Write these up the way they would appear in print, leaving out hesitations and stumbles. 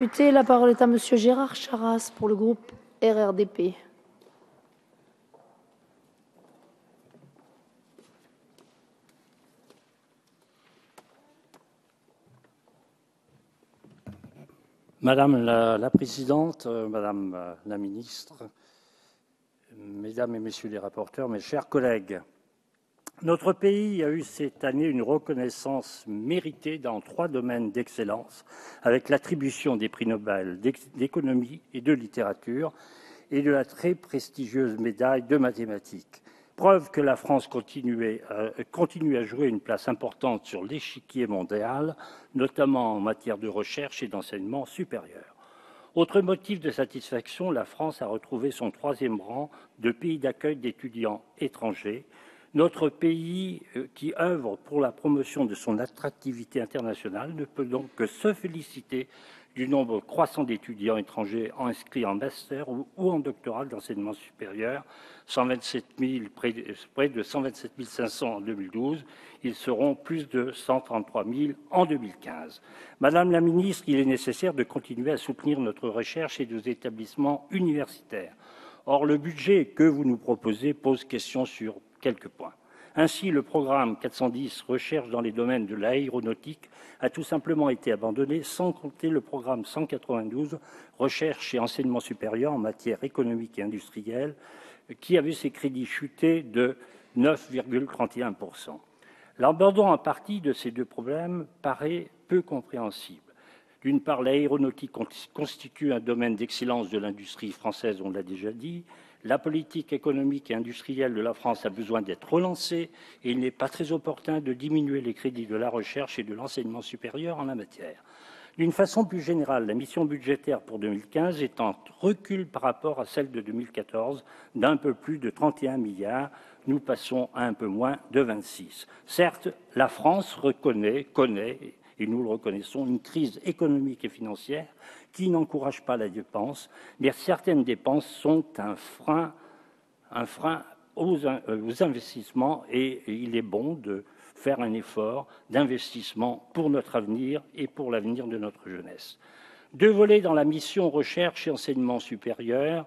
Député, la parole est à Monsieur Gérard Charras pour le groupe RRDP. Madame la Présidente, Madame la Ministre, Mesdames et Messieurs les rapporteurs, mes chers collègues, notre pays a eu cette année une reconnaissance méritée dans 3 domaines d'excellence, avec l'attribution des prix Nobel d'économie et de littérature et de la très prestigieuse médaille de mathématiques. Preuve que la France continue à jouer une place importante sur l'échiquier mondial, notamment en matière de recherche et d'enseignement supérieur. Autre motif de satisfaction, la France a retrouvé son 3e rang de pays d'accueil d'étudiants étrangers. Notre pays, qui œuvre pour la promotion de son attractivité internationale, ne peut donc que se féliciter du nombre croissant d'étudiants étrangers inscrits en master ou en doctorat d'enseignement supérieur, 127 000, près de 127 500 en 2012. Ils seront plus de 133 000 en 2015. Madame la Ministre, il est nécessaire de continuer à soutenir notre recherche et nos établissements universitaires. Or, le budget que vous nous proposez pose question sur quelques points. Ainsi, le programme 410 Recherche dans les domaines de l'aéronautique a tout simplement été abandonné, sans compter le programme 192 Recherche et enseignement supérieur en matière économique et industrielle, qui a vu ses crédits chuter de 9,31%. L'abandon en partie de ces 2 problèmes paraît peu compréhensible. D'une part, l'aéronautique constitue un domaine d'excellence de l'industrie française, on l'a déjà dit. La politique économique et industrielle de la France a besoin d'être relancée et il n'est pas très opportun de diminuer les crédits de la recherche et de l'enseignement supérieur en la matière. D'une façon plus générale, la mission budgétaire pour 2015 est en recul par rapport à celle de 2014 d'un peu plus de 31 milliards. Nous passons à un peu moins de 26. Certes, la France connaît, et nous le reconnaissons, une crise économique et financière qui n'encourage pas la dépense, mais certaines dépenses sont un frein aux investissements et il est bon de faire un effort d'investissement pour notre avenir et pour l'avenir de notre jeunesse. 2 volets dans la mission recherche et enseignement supérieur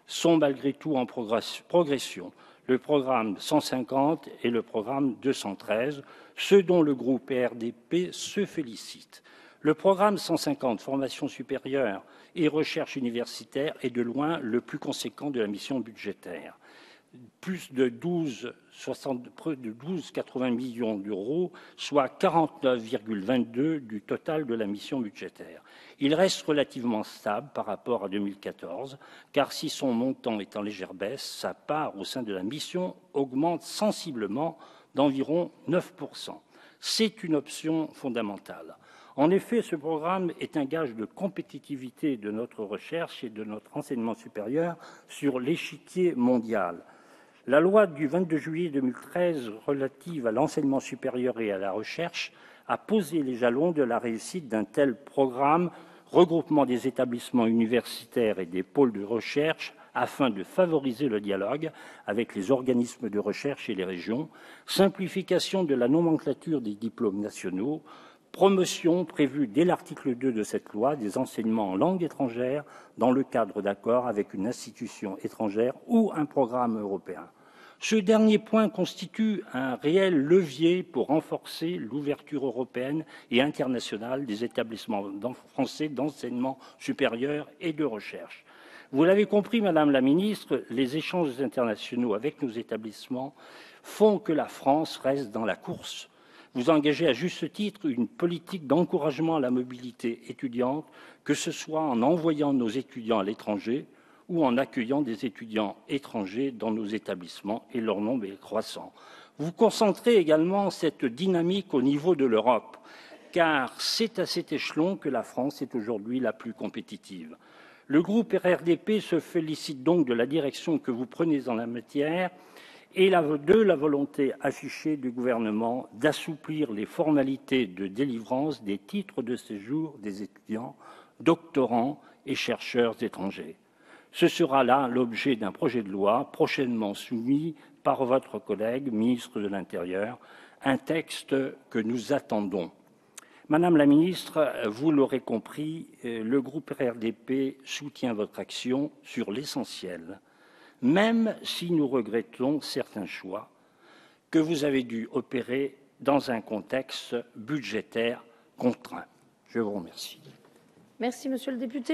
sont malgré tout en progression. Le programme 150 et le programme 213, ce dont le groupe RDP se félicite. Le programme 150, formation supérieure et recherche universitaire, est de loin le plus conséquent de la mission budgétaire. Plus de 12,80 millions d'euros, soit 49,22 du total de la mission budgétaire. Il reste relativement stable par rapport à 2014, car si son montant est en légère baisse, sa part au sein de la mission augmente sensiblement d'environ 9%. C'est une option fondamentale. En effet, ce programme est un gage de compétitivité de notre recherche et de notre enseignement supérieur sur l'échiquier mondial. La loi du 22 juillet 2013 relative à l'enseignement supérieur et à la recherche a posé les jalons de la réussite d'un tel programme, regroupement des établissements universitaires et des pôles de recherche afin de favoriser le dialogue avec les organismes de recherche et les régions, simplification de la nomenclature des diplômes nationaux, promotion prévue dès l'article 2 de cette loi des enseignements en langue étrangère dans le cadre d'accords avec une institution étrangère ou un programme européen. Ce dernier point constitue un réel levier pour renforcer l'ouverture européenne et internationale des établissements français d'enseignement supérieur et de recherche. Vous l'avez compris, Madame la Ministre, les échanges internationaux avec nos établissements font que la France reste dans la course. Vous engagez à juste titre une politique d'encouragement à la mobilité étudiante, que ce soit en envoyant nos étudiants à l'étranger ou en accueillant des étudiants étrangers dans nos établissements, et leur nombre est croissant. Vous concentrez également cette dynamique au niveau de l'Europe, car c'est à cet échelon que la France est aujourd'hui la plus compétitive. Le groupe RRDP se félicite donc de la direction que vous prenez en la matière et de la volonté affichée du gouvernement d'assouplir les formalités de délivrance des titres de séjour des étudiants, doctorants et chercheurs étrangers. Ce sera là l'objet d'un projet de loi prochainement soumis par votre collègue ministre de l'Intérieur, un texte que nous attendons. Madame la ministre, vous l'aurez compris, le groupe RDP soutient votre action sur l'essentiel, même si nous regrettons certains choix que vous avez dû opérer dans un contexte budgétaire contraint. Je vous remercie. Merci, monsieur le député.